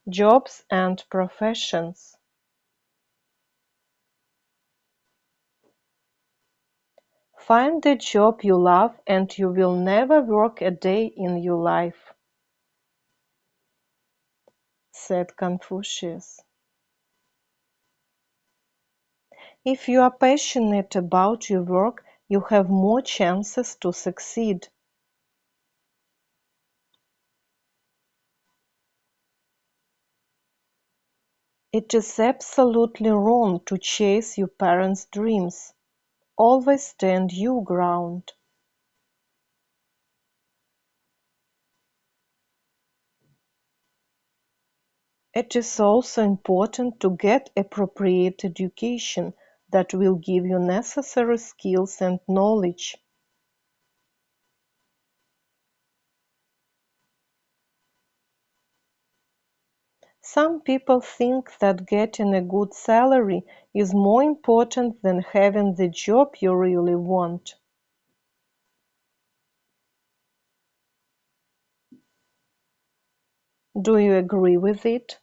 Jobs and professions. Find the job you love and you will never work a day in your life, said Confucius. If you are passionate about your work, you have more chances to succeed. It is absolutely wrong to chase your parents' dreams. Always stand your ground. It is also important to get appropriate education that will give you necessary skills and knowledge. Some people think that getting a good salary is more important than having the job you really want. Do you agree with it?